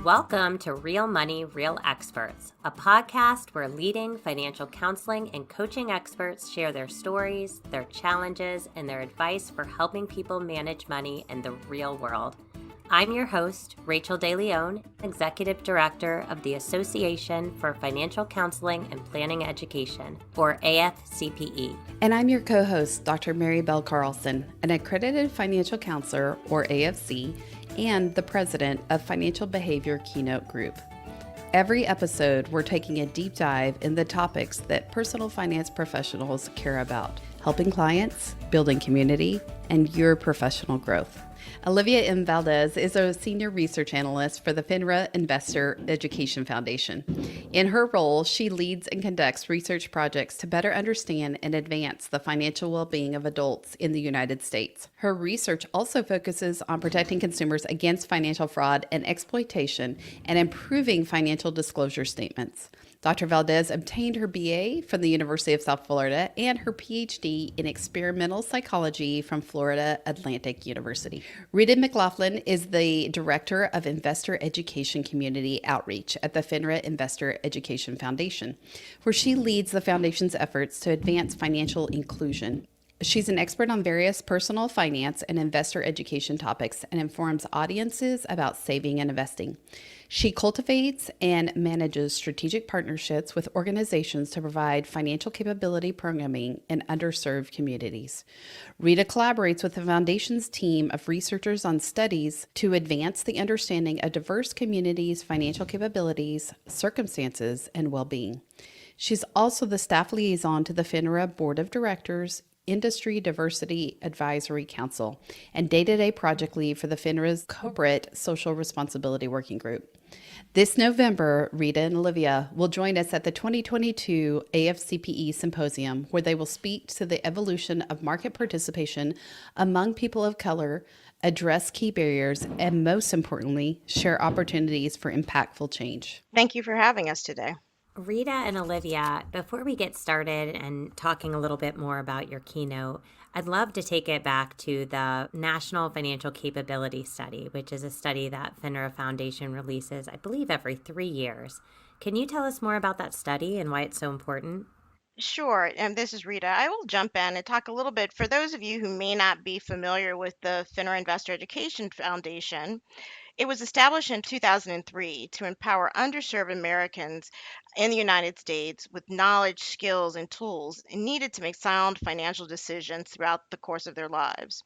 Welcome to Real Money, Real Experts, a podcast where leading financial counseling and coaching experts share their stories, their challenges, and their advice for helping people manage money in the real world. I'm your host, Rachel DeLeon, Executive Director of the Association for Financial Counseling and Planning Education, or AFCPE. And I'm your co-host, Dr. Mary Bell Carlson, an accredited financial counselor, or AFC, and the president of Financial Behavior Keynote Group. Every episode, we're taking a deep dive in the topics that personal finance professionals care about, helping clients, building community, and your professional growth. Olivia Valdez is a Senior Research Analyst for the FINRA Investor Education Foundation. In her role, she leads and conducts research projects to better understand and advance the financial well-being of adults in the United States. Her research also focuses on protecting consumers against financial fraud and exploitation and improving financial disclosure statements. Dr. Valdez obtained her BA from the University of South Florida and her PhD in experimental psychology from Florida Atlantic University. Ritta McLaughlin is the Director of Investor Education Community Outreach at the FINRA Investor Education Foundation, where she leads the foundation's efforts to advance financial inclusion. She's an expert on various personal finance and investor education topics and informs audiences about saving and investing. She cultivates and manages strategic partnerships with organizations to provide financial capability programming in underserved communities. Ritta collaborates with the Foundation's team of researchers on studies to advance the understanding of diverse communities' financial capabilities, circumstances, and well-being. She's also the staff liaison to the FINRA Board of Directors, Industry Diversity Advisory Council, and day-to-day project lead for the FINRA's Corporate Social Responsibility Working Group. This November, Ritta and Olivia will join us at the 2022 AFCPE Symposium, where they will speak to the evolution of market participation among people of color, address key barriers, and most importantly, share opportunities for impactful change. Thank you for having us today. Ritta and Olivia, before we get started and talking a little bit more about your keynote, I'd love to take it back to the National Financial Capability Study, which is a study that FINRA Foundation releases, I believe, every 3 years. Can you tell us more about that study and why it's so important? Sure, and this is Rita. I will jump in and talk a little bit for those of you who may not be familiar with the FINRA Investor Education Foundation. It was established in 2003 to empower underserved Americans in the United States with knowledge, skills, and tools needed to make sound financial decisions throughout the course of their lives.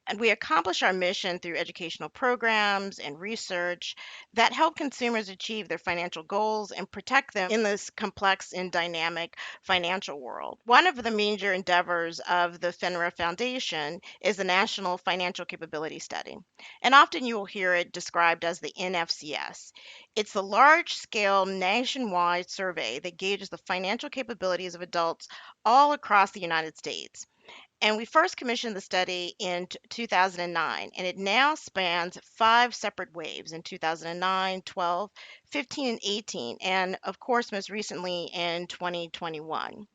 And we accomplish our mission through educational programs and research that help consumers achieve their financial goals and protect them in this complex and dynamic financial world. One of the major endeavors of the FINRA Foundation is the National Financial Capability Study. And often you will hear it described as the NFCS. It's the large scale nationwide survey that gauges the financial capabilities of adults all across the United States. And we first commissioned the study in 2009, and it now spans 5 separate waves in 2009, 12, 15, and 18, and of course, most recently in 2021.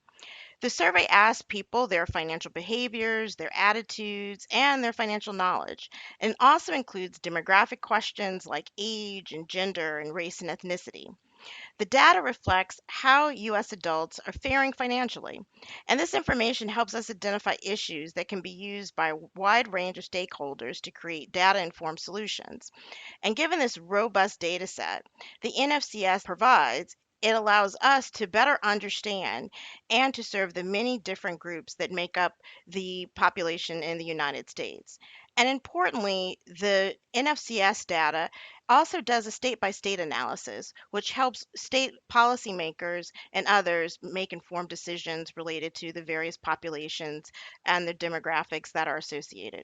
The survey asks people their financial behaviors, their attitudes, and their financial knowledge, and also includes demographic questions like age and gender and race and ethnicity. The data reflects how U.S. adults are faring financially, and this information helps us identify issues that can be used by a wide range of stakeholders to create data-informed solutions. And given this robust data set the NFCS provides, it allows us to better understand and to serve the many different groups that make up the population in the United States. And importantly, the NFCS data also does a state by state analysis, which helps state policymakers and others make informed decisions related to the various populations and the demographics that are associated.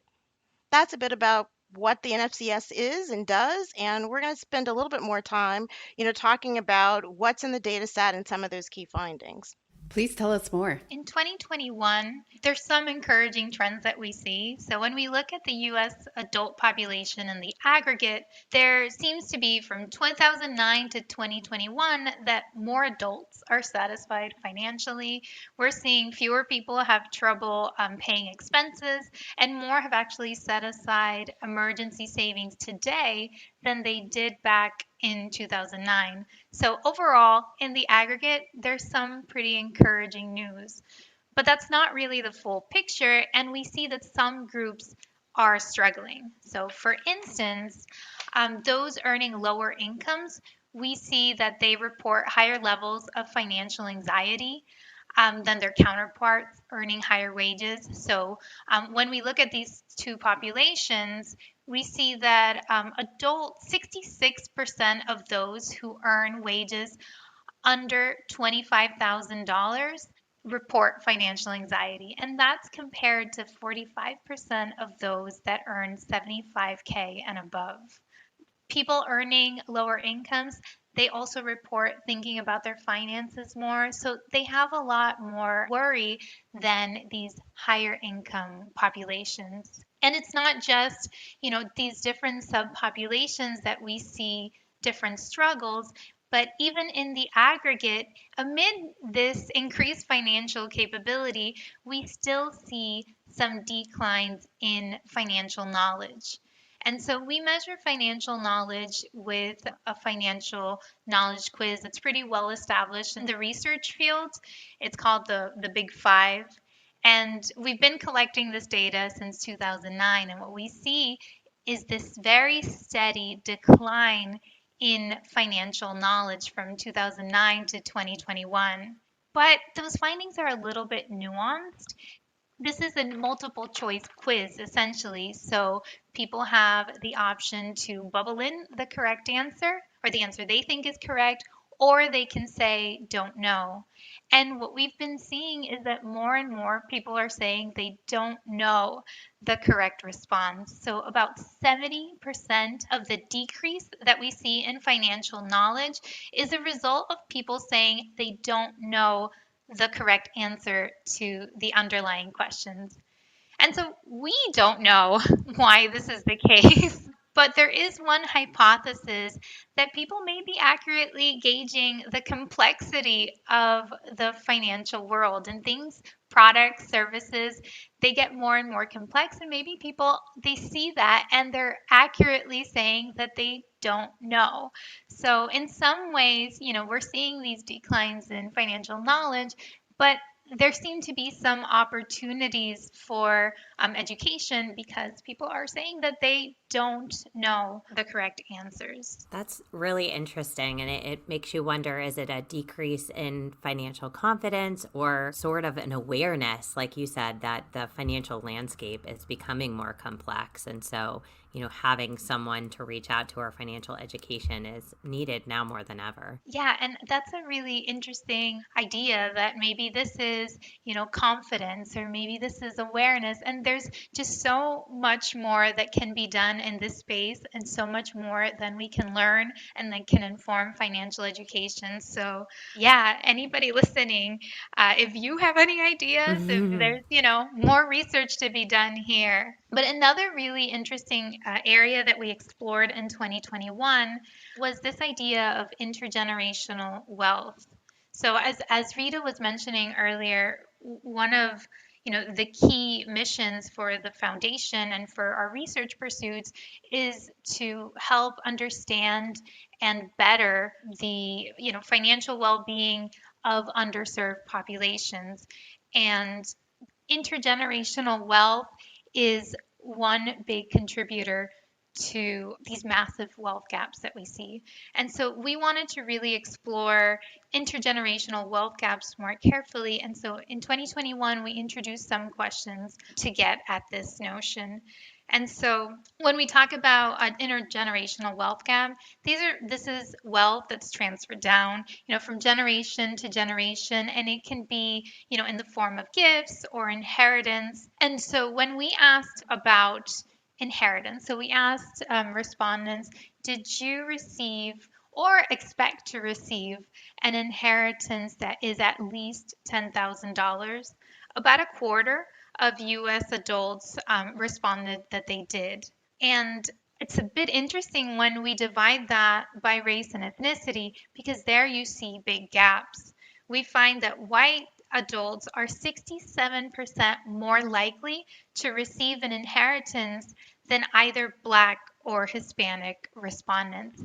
That's a bit about what the NFCS is and does, and we're going to spend a little bit more time, talking about what's in the data set and some of those key findings. Please tell us more. In 2021, there's some encouraging trends that we see. So when we look at the U.S. adult population in the aggregate, there seems to be from 2009 to 2021 that more adults are satisfied financially. We're seeing fewer people have trouble paying expenses, and more have actually set aside emergency savings today than they did back in 2009. So overall, in the aggregate, there's some pretty encouraging news. But that's not really the full picture, and we see that some groups are struggling. So, for instance, those earning lower incomes, we see that they report higher levels of financial anxiety than their counterparts earning higher wages. So, when we look at these two populations, we see that 66% of those who earn wages under $25,000 report financial anxiety, and that's compared to 45% of those that earn 75K and above. People earning lower incomes, they also report thinking about their finances more, so they have a lot more worry than these higher income populations. And it's not just, these different subpopulations that we see different struggles, but even in the aggregate, amid this increased financial capability, we still see some declines in financial knowledge. And so we measure financial knowledge with a financial knowledge quiz that's pretty well established in the research field. It's called the Big Five. And we've been collecting this data since 2009. And what we see is this very steady decline in financial knowledge from 2009 to 2021. But those findings are a little bit nuanced. This is a multiple choice quiz essentially, so people have the option to bubble in the correct answer or the answer they think is correct, or they can say don't know. And what we've been seeing is that more and more people are saying they don't know the correct response. So about 70% of the decrease that we see in financial knowledge is a result of people saying they don't know the correct answer to the underlying questions. And so we don't know why this is the case, but there is one hypothesis that people may be accurately gauging the complexity of the financial world and things, products, services, they get more and more complex, and maybe people, they see that and they're accurately saying that they don't know. So in some ways, we're seeing these declines in financial knowledge, but there seem to be some opportunities for education because people are saying that they don't know the correct answers. That's really interesting. And it makes you wonder, is it a decrease in financial confidence or sort of an awareness, like you said, that the financial landscape is becoming more complex? And so, having someone to reach out to our financial education is needed now more than ever. Yeah, and that's a really interesting idea that maybe this is, confidence, or maybe this is awareness. And there's just so much more that can be done in this space, and so much more than we can learn and that can inform financial education. So, yeah, anybody listening, if you have any ideas, if there's, more research to be done here. But another really interesting area that we explored in 2021 was this idea of intergenerational wealth. So as Rita was mentioning earlier, one of the key missions for the foundation and for our research pursuits is to help understand and better the financial well-being of underserved populations. And intergenerational wealth is one big contributor to these massive wealth gaps that we see. And so we wanted to really explore intergenerational wealth gaps more carefully. And so in 2021, we introduced some questions to get at this notion. And so when we talk about an intergenerational wealth gap, this is wealth that's transferred down, from generation to generation, and it can be, in the form of gifts or inheritance. And so when we asked about inheritance, so we asked respondents, did you receive or expect to receive an inheritance that is at least $10,000? About a quarter of U.S. adults responded that they did. And it's a bit interesting when we divide that by race and ethnicity, because there you see big gaps. We find that white adults are 67% more likely to receive an inheritance than either Black or Hispanic respondents.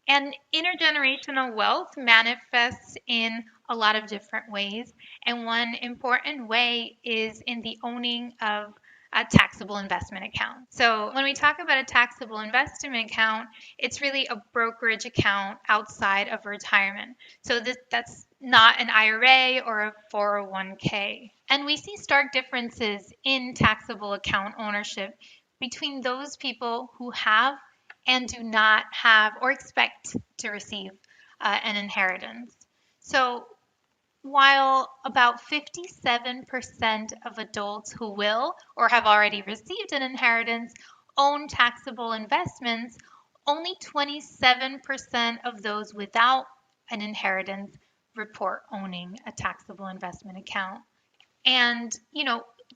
And intergenerational wealth manifests in a lot of different ways. And one important way is in the owning of a taxable investment account. So when we talk about a taxable investment account, it's really a brokerage account outside of retirement. So that's not an IRA or a 401k. And we see stark differences in taxable account ownership between those people who have and do not have or expect to receive an inheritance. So while about 57% of adults who will or have already received an inheritance own taxable investments, only 27% of those without an inheritance report owning a taxable investment account. And,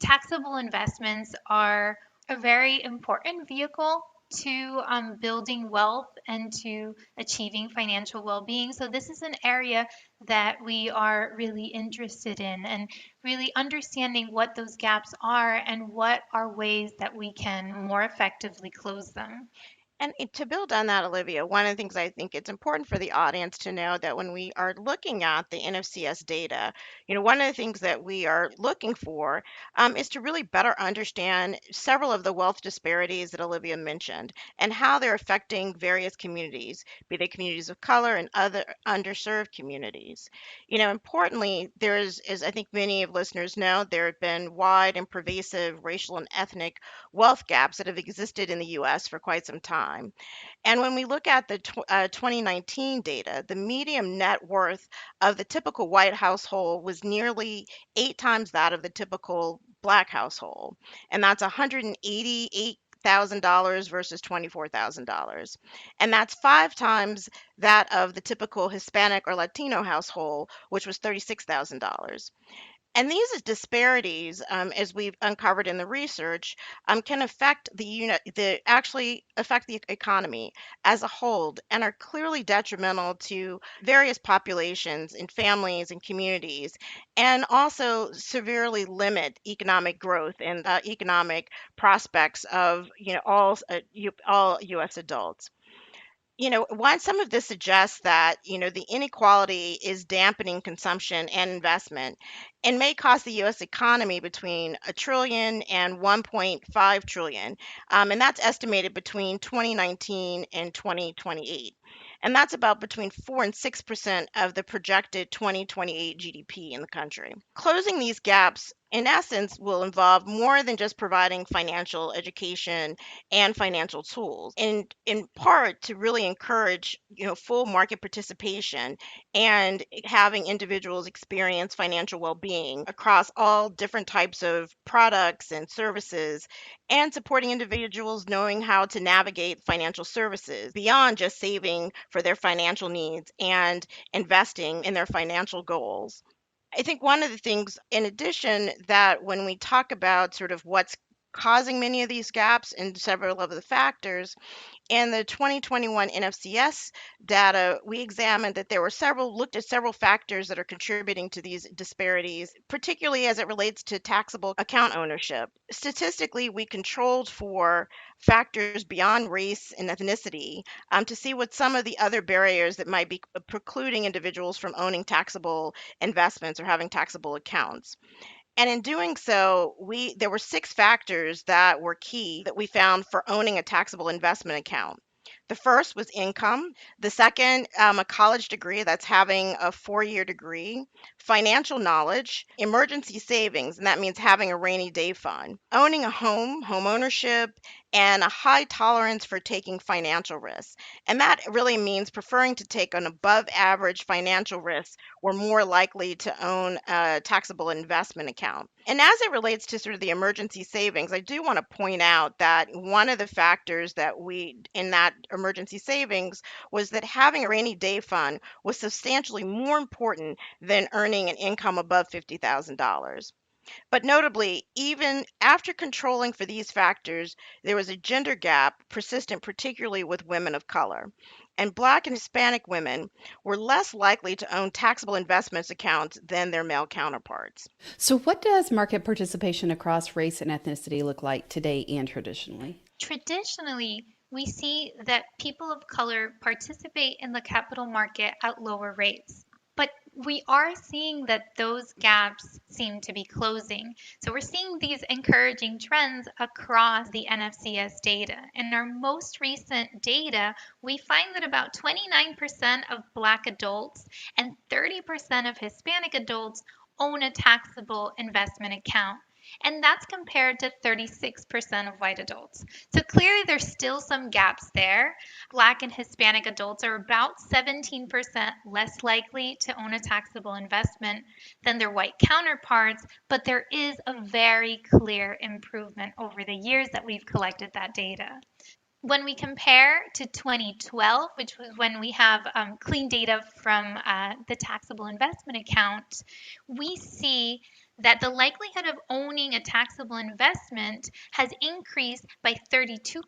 taxable investments are a very important vehicle to building wealth and to achieving financial well-being. So this is an area that we are really interested in, and really understanding what those gaps are and what are ways that we can more effectively close them. And to build on that, Olivia, one of the things I think it's important for the audience to know that when we are looking at the NFCS data, one of the things that we are looking for is to really better understand several of the wealth disparities that Olivia mentioned and how they're affecting various communities, be they communities of color and other underserved communities. Importantly, as I think many of listeners know, there have been wide and pervasive racial and ethnic wealth gaps that have existed in the US for quite some time. And when we look at the 2019 data, the median net worth of the typical white household was nearly 8 times that of the typical Black household. And that's $188,000 versus $24,000. And that's 5 times that of the typical Hispanic or Latino household, which was $36,000. And these disparities, as we've uncovered in the research, can affect actually affect the economy as a whole and are clearly detrimental to various populations and families and communities, and also severely limit economic growth and economic prospects of all U.S. adults. Why some of this suggests that, the inequality is dampening consumption and investment and may cost the U.S. economy between a trillion and 1.5 trillion. And that's estimated between 2019 and 2028. And that's about between 4 and 6% of the projected 2028 GDP in the country. Closing these gaps, in essence, will involve more than just providing financial education and financial tools, and in part to really encourage full market participation and having individuals experience financial well-being across all different types of products and services, and supporting individuals knowing how to navigate financial services beyond just saving for their financial needs and investing in their financial goals. I think one of the things, in addition, that when we talk about sort of what's causing many of these gaps and several of the factors, in the 2021 NFCS data, we examined that looked at several factors that are contributing to these disparities, particularly as it relates to taxable account ownership. Statistically, we controlled for factors beyond race and ethnicity to see what some of the other barriers that might be precluding individuals from owning taxable investments or having taxable accounts. And in doing so, there were 6 factors that were key that we found for owning a taxable investment account. The first was income. The second, a college degree, that's having a 4-year degree. Financial knowledge, emergency savings, and that means having a rainy day fund. Owning a home ownership, and a high tolerance for taking financial risks. And that really means preferring to take an above average financial risk or more likely to own a taxable investment account. And as it relates to sort of the emergency savings, I do want to point out that one of the factors that in that emergency savings was that having a rainy day fund was substantially more important than earning an income above $50,000. But notably, even after controlling for these factors, there was a gender gap persistent, particularly with women of color. And Black and Hispanic women were less likely to own taxable investments accounts than their male counterparts. So, what does market participation across race and ethnicity look like today and traditionally? Traditionally, we see that people of color participate in the capital market at lower rates. But we are seeing that those gaps seem to be closing. So we're seeing these encouraging trends across the NFCS data. In our most recent data, we find that about 29% of Black adults and 30% of Hispanic adults own a taxable investment account. And that's compared to 36% of white adults. So clearly, there's still some gaps there. Black and Hispanic adults are about 17% less likely to own a taxable investment than their white counterparts, but there is a very clear improvement over the years that we've collected that data. When we compare to 2012, which was when we have clean data from the taxable investment account, we see that the likelihood of owning a taxable investment has increased by 32%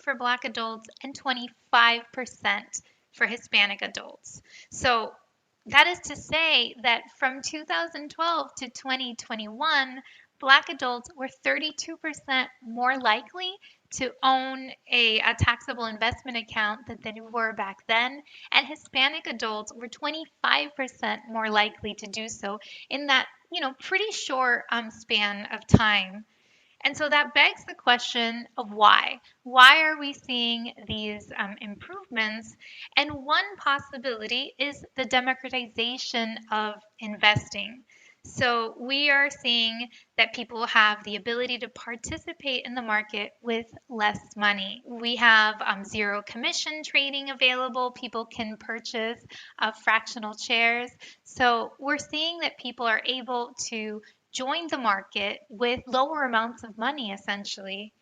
for Black adults and 25% for Hispanic adults. So that is to say that from 2012 to 2021, Black adults were 32% more likely to own a taxable investment account than they were back then, and Hispanic adults were 25% more likely to do so in that, pretty short span of time. And so that begs the question of why. Why are we seeing these improvements? And one possibility is the democratization of investing. So we are seeing that people have the ability to participate in the market with less money. We have zero commission trading available. People can purchase fractional shares. So we're seeing that people are able to join the market with lower amounts of money, essentially.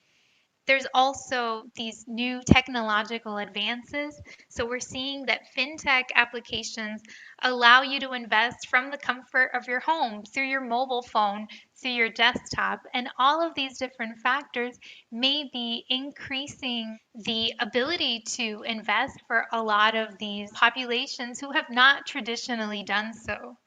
There's also these new technological advances. So we're seeing that fintech applications allow you to invest from the comfort of your home, through your mobile phone, through your desktop. And all of these different factors may be increasing the ability to invest for a lot of these populations who have not traditionally done so.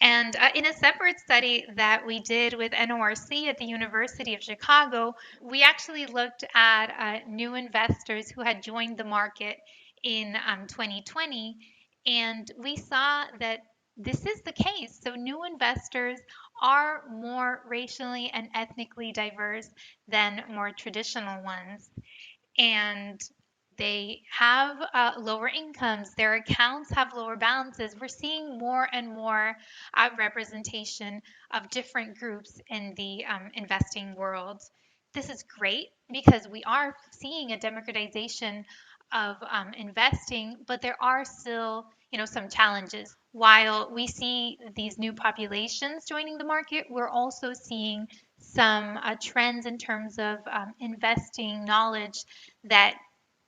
And in a separate study that we did with NORC at the University of Chicago, we actually looked at new investors who had joined the market in 2020, and we saw that this is the case. So new investors are more racially and ethnically diverse than more traditional ones. And they have lower incomes, their accounts have lower balances. We're seeing more and more representation of different groups in the investing world. This is great because we are seeing a democratization of investing, but there are still, some challenges. While we see these new populations joining the market, we're also seeing some trends in terms of investing knowledge that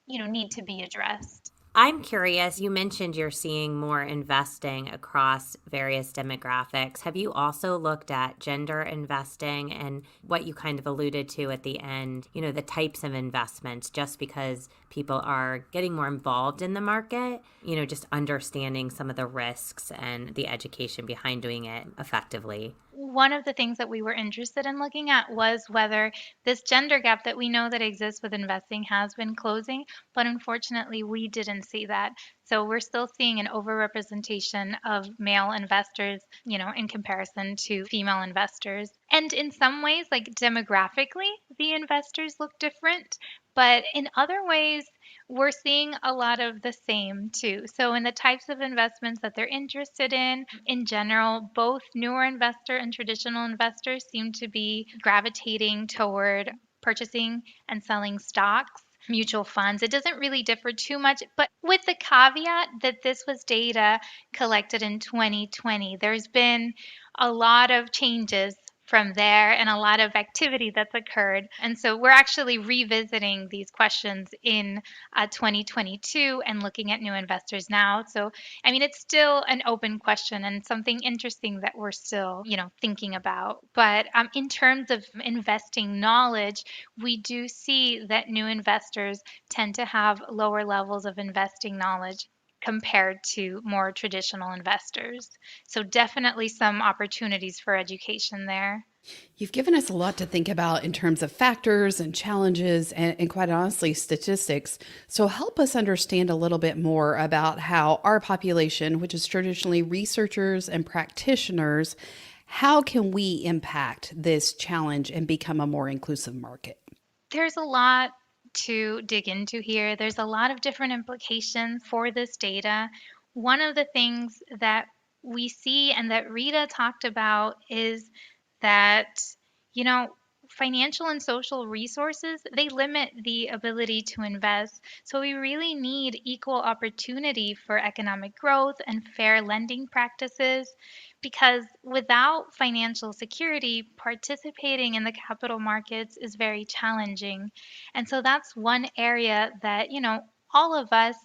need to be addressed. I'm curious, you mentioned you're seeing more investing across various demographics. Have you also looked at gender investing and what you kind of alluded to at the end, the types of investments, just because people are getting more involved in the market, just understanding some of the risks and the education behind doing it effectively? One of the things that we were interested in looking at was whether this gender gap that we know that exists with investing has been closing, but unfortunately we didn't see that. So we're still seeing an overrepresentation of male investors, in comparison to female investors. And in some ways, like demographically, the investors look different, but in other ways, we're seeing a lot of the same too. So in the types of investments that they're interested in general, both newer investor and traditional investors seem to be gravitating toward purchasing and selling stocks, mutual funds. It doesn't really differ too much, but with the caveat that this was data collected in 2020, there's been a lot of changes from there and a lot of activity that's occurred. And so we're actually revisiting these questions in 2022 and looking at new investors now. So, it's still an open question and something interesting that we're still, thinking about. But in terms of investing knowledge, we do see that new investors tend to have lower levels of investing knowledge compared to more traditional investors. So definitely some opportunities for education there. You've given us a lot to think about in terms of factors and challenges and quite honestly, statistics. So help us understand a little bit more about how our population, which is traditionally researchers and practitioners, how can we impact this challenge and become a more inclusive market? There's a lot to dig into here. There's a lot of different implications for this data. One of the things that we see and that Rita talked about is that, you know, financial and social resources, they limit the ability to invest. So we really need equal opportunity for economic growth and fair lending practices because without financial security, participating in the capital markets is very challenging. And so that's one area that, all of us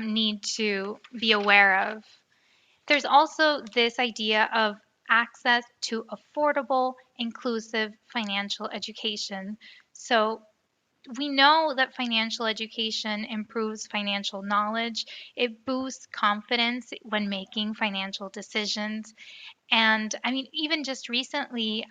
need to be aware of. There's also this idea of access to affordable, inclusive financial education. So we know that financial education improves financial knowledge. It boosts confidence when making financial decisions. And I mean, even just recently,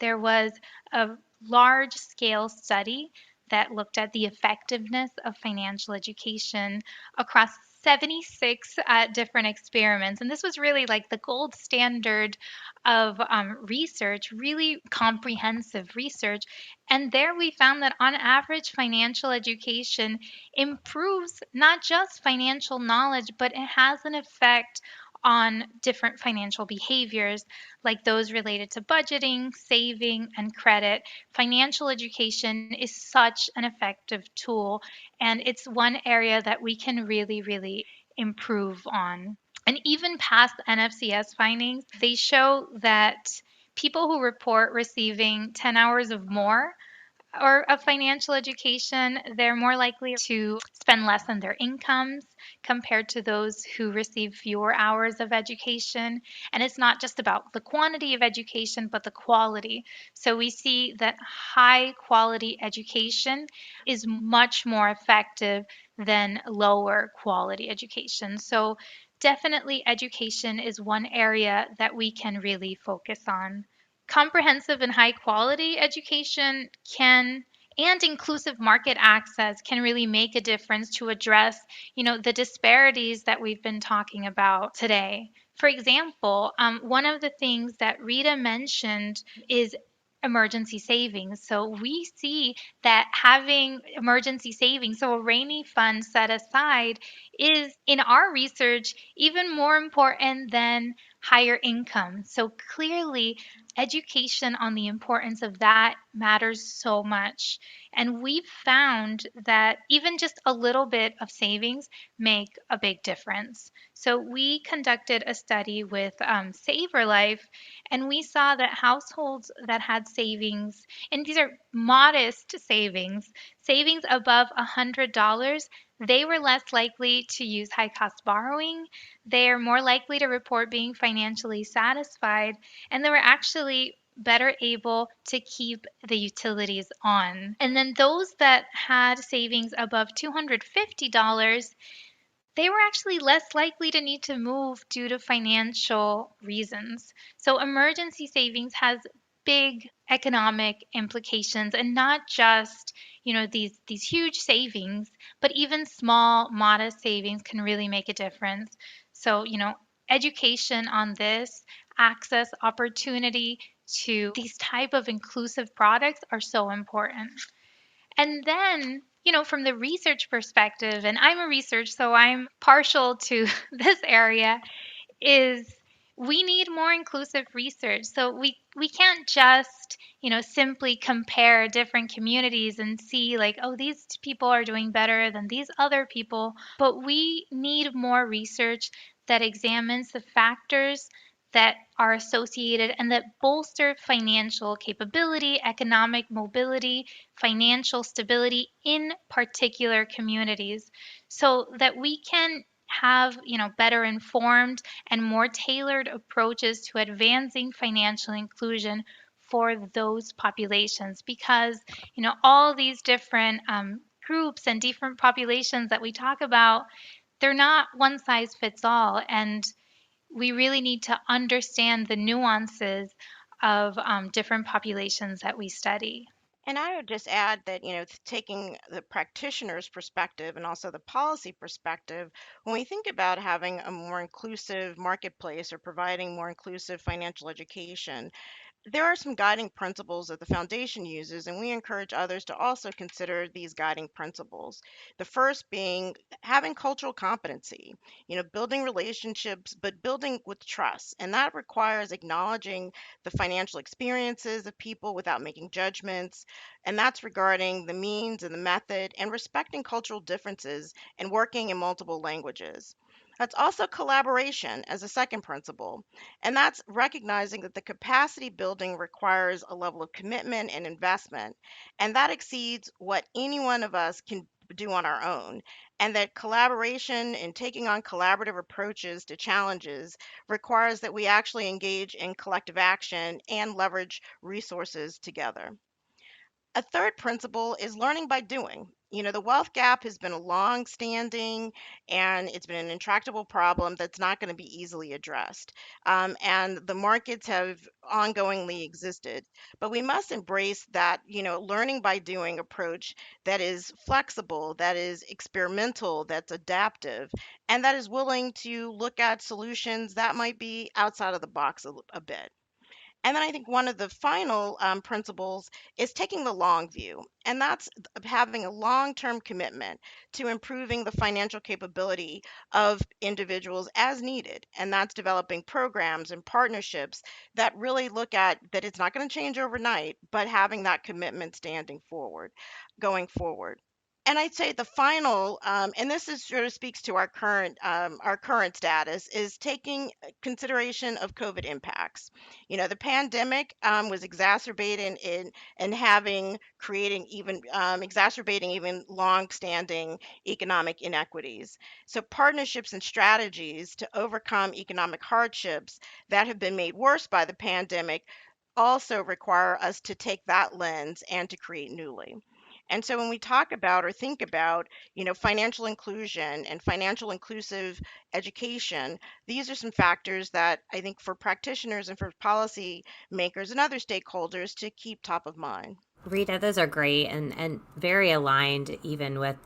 there was a large scale study that looked at the effectiveness of financial education across 76 different experiments. And this was really like the gold standard of research, really comprehensive research. And there we found that on average, financial education improves not just financial knowledge, but it has an effect on different financial behaviors like those related to budgeting, saving, and credit. Financial education is such an effective tool, and it's one area that we can really, really improve on. And even past NFCS findings, they show that people who report receiving 10 hours of more or of financial education, they're more likely to spend less than their incomes compared to those who receive fewer hours of education. And it's not just about the quantity of education, but the quality. So we see that high quality education is much more effective than lower quality education. So definitely education is one area that we can really focus on. Comprehensive and high quality education can and inclusive market access can really make a difference to address, the disparities that we've been talking about today. For example, one of the things that Rita mentioned is emergency savings. So we see that having emergency savings, so a rainy fund set aside, is in our research even more important than higher income. So clearly, education on the importance of that matters so much. And we've found that even just a little bit of savings make a big difference. So we conducted a study with Saver Life, and we saw that households that had savings, and these are modest savings, savings above $100, they were less likely to use high cost borrowing. They are more likely to report being financially satisfied, and they were actually better able to keep the utilities on. And then those that had savings above $250, they were actually less likely to need to move due to financial reasons. So emergency savings has big economic implications and not just, these huge savings, but even small modest savings can really make a difference. So, education on this, access, opportunity to these type of inclusive products are so important. And then, from the research perspective, and I'm a researcher, so I'm partial to this area, is we need more inclusive research. So we can't just, simply compare different communities and see like, oh, these people are doing better than these other people, but we need more research that examines the factors that are associated and that bolster financial capability, economic mobility, financial stability in particular communities so that we can have, better informed and more tailored approaches to advancing financial inclusion for those populations because, all these different groups and different populations that we talk about, they're not one size fits all. And we really need to understand the nuances of different populations that we study. And I would just add that, taking the practitioner's perspective and also the policy perspective, when we think about having a more inclusive marketplace or providing more inclusive financial education, there are some guiding principles that the foundation uses, and we encourage others to also consider these guiding principles. The first being having cultural competency, building relationships, but building with trust. And that requires acknowledging the financial experiences of people without making judgments. And that's regarding the means and the method and respecting cultural differences and working in multiple languages. That's also collaboration as a second principle. And that's recognizing that the capacity building requires a level of commitment and investment, and that exceeds what any one of us can do on our own. And that collaboration and taking on collaborative approaches to challenges requires that we actually engage in collective action and leverage resources together. A third principle is learning by doing. The wealth gap has been a long standing and it's been an intractable problem that's not going to be easily addressed. And the markets have ongoingly existed. But we must embrace that, learning by doing approach that is flexible, that is experimental, that's adaptive, and that is willing to look at solutions that might be outside of the box a bit. And then I think one of the final principles is taking the long view, and that's having a long term commitment to improving the financial capability of individuals as needed. And that's developing programs and partnerships that really look at that it's not going to change overnight, but having that commitment standing forward, going forward. And I'd say the final, and this is sort of speaks to our current status, is taking consideration of COVID impacts. The pandemic was exacerbating in and having creating even exacerbating even long-standing economic inequities. So partnerships and strategies to overcome economic hardships that have been made worse by the pandemic also require us to take that lens and to create newly. And so when we talk about or think about, financial inclusion and financial inclusive education, these are some factors that I think for practitioners and for policy makers and other stakeholders to keep top of mind. Rita, those are great and very aligned even with,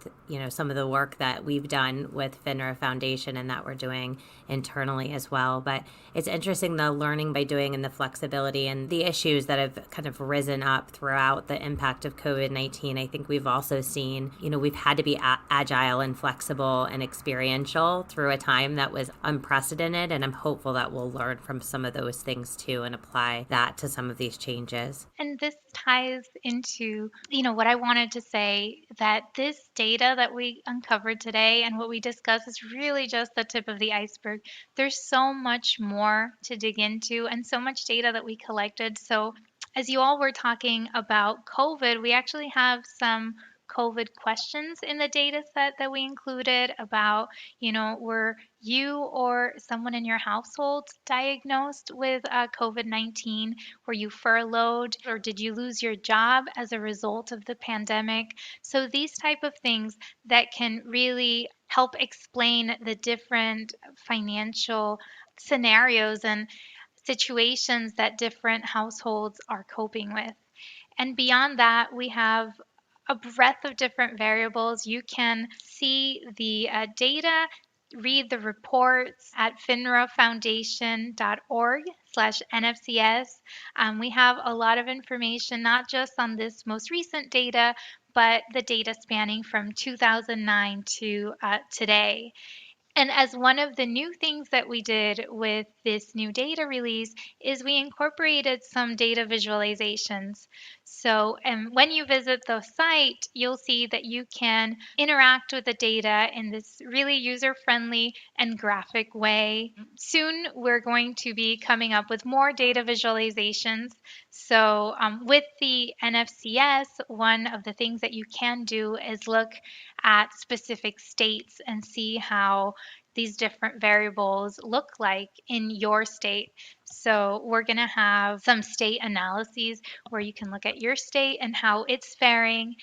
some of the work that we've done with FINRA Foundation and that we're doing internally as well. But it's interesting the learning by doing and the flexibility and the issues that have kind of risen up throughout the impact of COVID-19. I think we've also seen, we've had to be agile and flexible and experiential through a time that was unprecedented. And I'm hopeful that we'll learn from some of those things too and apply that to some of these changes. And this ties into, what I wanted to say, that this data that we uncovered today and what we discussed is really just the tip of the iceberg. There's so much more to dig into and so much data that we collected. So as you all were talking about COVID, we actually have some COVID questions in the data set that we included about, were you or someone in your household diagnosed with COVID-19? Were you furloughed or did you lose your job as a result of the pandemic? So these type of things that can really help explain the different financial scenarios and situations that different households are coping with. And beyond that, we have a breadth of different variables. You can see the data, read the reports at finrafoundation.org/NFCS. We have a lot of information, not just on this most recent data, but the data spanning from 2009 to today. And as one of the new things that we did with this new data release is we incorporated some data visualizations. So when you visit the site, you'll see that you can interact with the data in this really user-friendly and graphic way. Soon, we're going to be coming up with more data visualizations. So with the NFCS, one of the things that you can do is look at specific states and see how these different variables look like in your state. So we're going to have some state analyses where you can look at your state and how it's faring.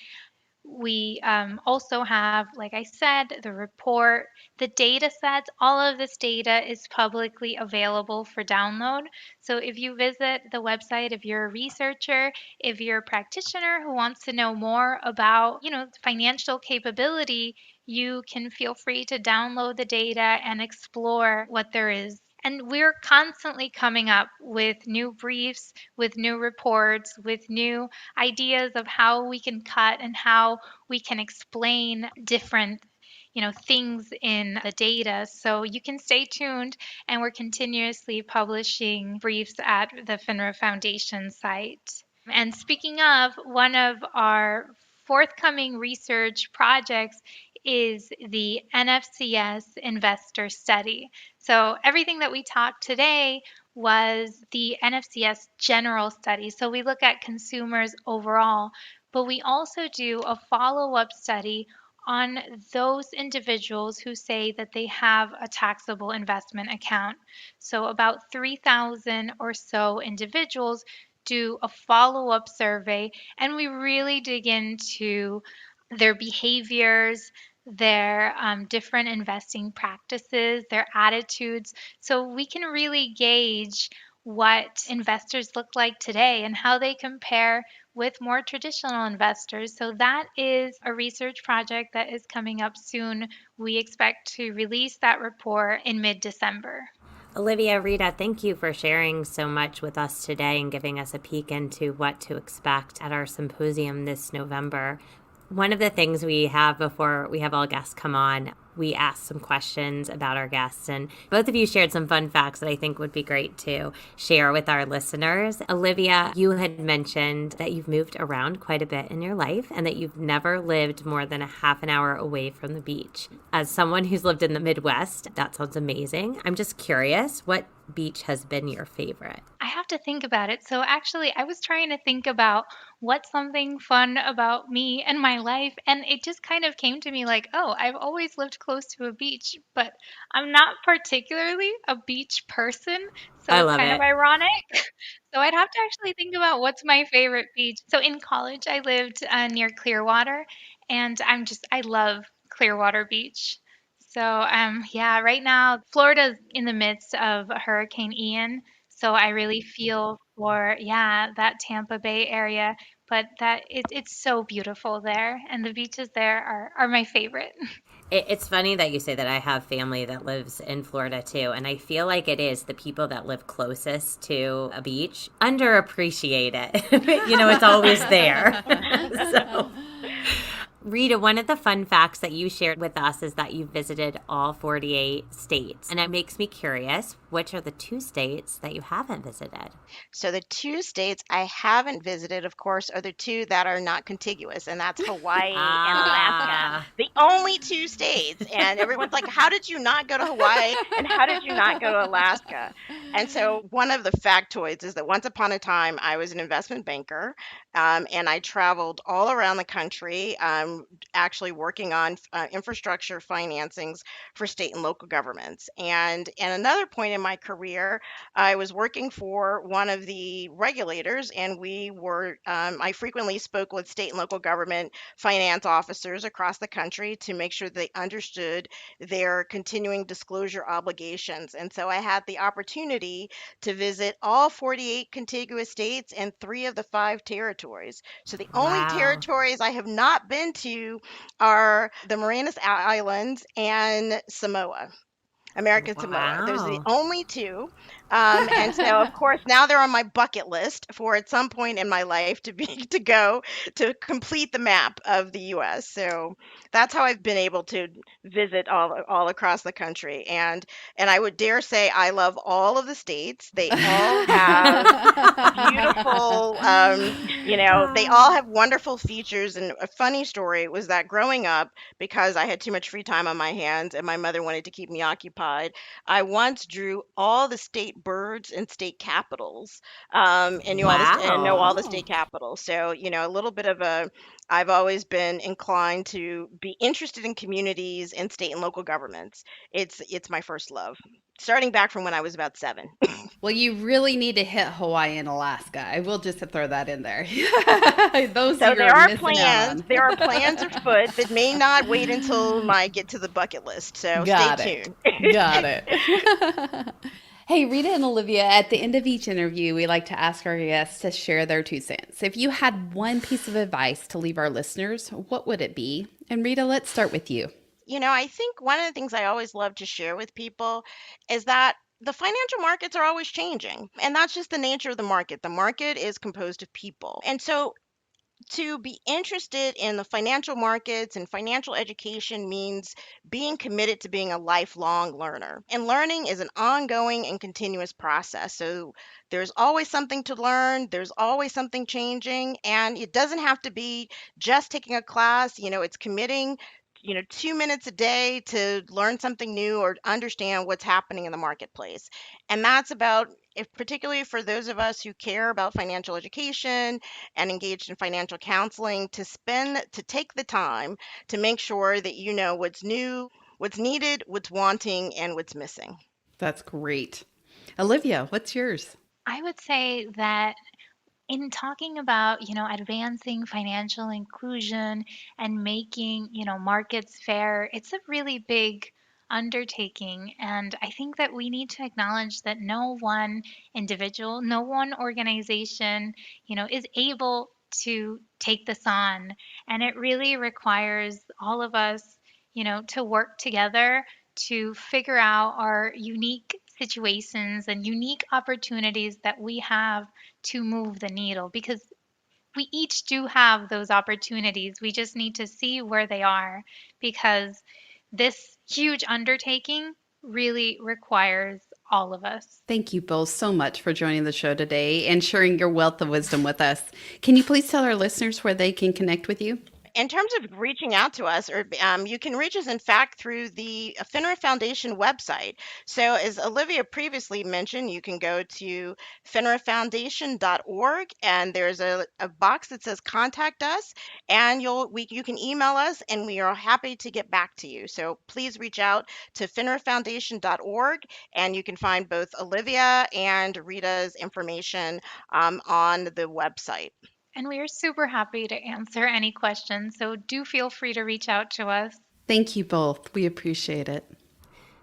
We also have, like I said, the report, the data sets. All of this data is publicly available for download. So if you visit the website, if you're a researcher, if you're a practitioner who wants to know more about, financial capability, you can feel free to download the data and explore what there is. And we're constantly coming up with new briefs, with new reports, with new ideas of how we can cut and how we can explain different things in the data. So you can stay tuned, and we're continuously publishing briefs at the FINRA Foundation site. And speaking of, one of our forthcoming research projects is the NFCS investor study. So everything that we talked today was the NFCS general study. So we look at consumers overall, but we also do a follow-up study on those individuals who say that they have a taxable investment account. So about 3,000 or so individuals do a follow-up survey, and we really dig into their behaviors, their different investing practices, their attitudes, so we can really gauge what investors look like today and how they compare with more traditional investors. So that is a research project that is coming up soon. We expect to release that report in mid-December. Olivia, Ritta, thank you for sharing so much with us today and giving us a peek into what to expect at our symposium this November. One of the things we have before we have all guests come on, we ask some questions about our guests, and both of you shared some fun facts that I think would be great to share with our listeners. Olivia, you had mentioned that you've moved around quite a bit in your life and that you've never lived more than a half an hour away from the beach. As someone who's lived in the Midwest, that sounds amazing. I'm just curious, what beach has been your favorite? I have to think about it. So actually, I was trying to think about what's something fun about me and my life, and it just kind of came to me like, oh, I've always lived close to a beach, but I'm not particularly a beach person, so I it's love kind of it. ironic. So I'd have to actually think about what's my favorite beach. So in college, I lived near Clearwater, and I love Clearwater Beach. So yeah, right now Florida's in the midst of Hurricane Ian, so I really feel for, yeah, that Tampa Bay area, but it's so beautiful there, and the beaches there are my favorite. It's funny that you say that. I have family that lives in Florida too, and I feel like it is the people that live closest to a beach underappreciate it. It's always there. So, Ritta, one of the fun facts that you shared with us is that you visited all 48 states. And it makes me curious, which are the 2 states that you haven't visited? So the 2 states I haven't visited, of course, are the 2 that are not contiguous, and that's Hawaii and Alaska. Ah, The only 2 states. And everyone's like, how did you not go to Hawaii? And how did you not go to Alaska? And so one of the factoids is that once upon a time, I was an investment banker, and I traveled all around the country, actually working on infrastructure financings for state and local governments. And another point in my career, I was working for one of the regulators, and I frequently spoke with state and local government finance officers across the country to make sure they understood their continuing disclosure obligations. And so I had the opportunity to visit all 48 contiguous states and 3 of the 5 territories. So the only wow. territories I have not been to are the Marianas Islands and Samoa. American Samoa. Those are the Wow. only 2. And so, of course, now they're on my bucket list for at some point in my life to go to complete the map of the U.S. So that's how I've been able to visit all across the country. And I would dare say I love all of the states. They all have beautiful, they all have wonderful features. And a funny story was that growing up, because I had too much free time on my hands and my mother wanted to keep me occupied, I once drew all the state birds and state capitals, and know all the Wow. state capitals. So, a little bit of I've always been inclined to be interested in communities and state and local governments. It's my first love, starting back from when I was about 7. Well, you really need to hit Hawaii and Alaska. I will just throw that in there. Those So you're missing out on. there are plans afoot that may not wait until I get to the bucket list. So stay Got it. tuned. Got it. Hey, Rita and Olivia, at the end of each interview, we like to ask our guests to share their 2 cents. If you had one piece of advice to leave our listeners, what would it be? And Rita, let's start with you. I think one of the things I always love to share with people is that the financial markets are always changing. And that's just the nature of the market. The market is composed of people. And so to be interested in the financial markets and financial education means being committed to being a lifelong learner. And learning is an ongoing and continuous process. So there's always something to learn, there's always something changing, and it doesn't have to be just taking a class. It's committing 2 minutes a day to learn something new or understand what's happening in the marketplace. And that's about, if particularly for those of us who care about financial education and engaged in financial counseling, to take the time to make sure that you know what's new, what's needed, what's wanting, and what's missing. That's great. Olivia, what's yours? I would say that in talking about, advancing financial inclusion and making, markets fair, it's a really big undertaking. And I think that we need to acknowledge that no one individual, no one organization, is able to take this on. And it really requires all of us, to work together to figure out our unique situations and unique opportunities that we have to move the needle, because we each do have those opportunities. We just need to see where they are, because this huge undertaking really requires all of us. Thank you both so much for joining the show today and sharing your wealth of wisdom with us. Can you please tell our listeners where they can connect with you? In terms of reaching out to us, or you can reach us, in fact, through the FINRA Foundation website. So, as Olivia previously mentioned, you can go to finrafoundation.org, and there's a box that says "Contact Us," and you can email us, and we are happy to get back to you. So, please reach out to finrafoundation.org, and you can find both Olivia and Rita's information on the website. And we are super happy to answer any questions. So do feel free to reach out to us. Thank you both. We appreciate it.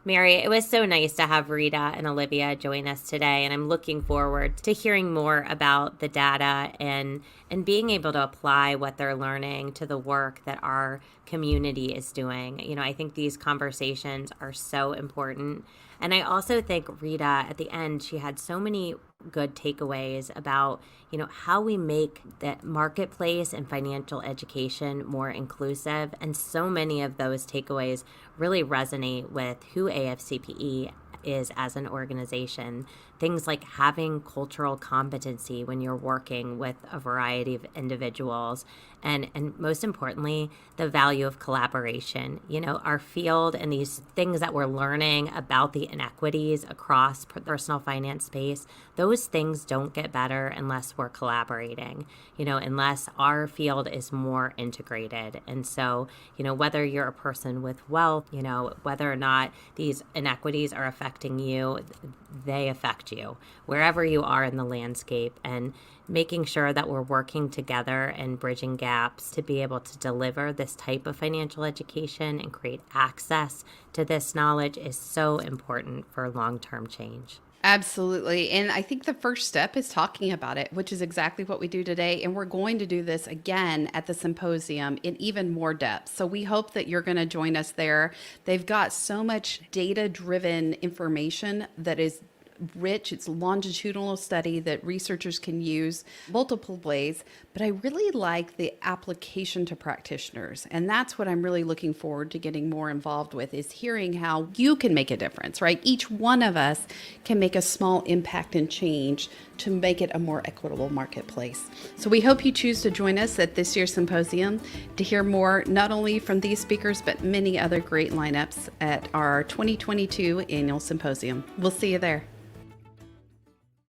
Mary, it was so nice to have Rita and Olivia join us today, and I'm looking forward to hearing more about the data and being able to apply what they're learning to the work that our community is doing. I think these conversations are so important. And I also think Rita, at the end, she had so many good takeaways about, how we make the marketplace and financial education more inclusive. And so many of those takeaways really resonate with who AFCPE is as an organization. Things like having cultural competency when you're working with a variety of individuals, and most importantly, the value of collaboration. Our field and these things that we're learning about the inequities across personal finance space, those things don't get better unless we're collaborating, unless our field is more integrated. And so, whether you're a person with wealth, whether or not these inequities are affecting you, they affect you wherever you are in the landscape, and making sure that we're working together and bridging gaps to be able to deliver this type of financial education and create access to this knowledge is so important for long-term change. Absolutely. And I think the first step is talking about it, which is exactly what we do today. And we're going to do this again at the symposium in even more depth. So we hope that you're going to join us there. They've got so much data-driven information that is rich. It's a longitudinal study that researchers can use multiple ways, but I really like the application to practitioners. And that's what I'm really looking forward to getting more involved with, is hearing how you can make a difference, right? Each one of us can make a small impact and change to make it a more equitable marketplace. So we hope you choose to join us at this year's symposium to hear more, not only from these speakers, but many other great lineups at our 2022 annual symposium. We'll see you there.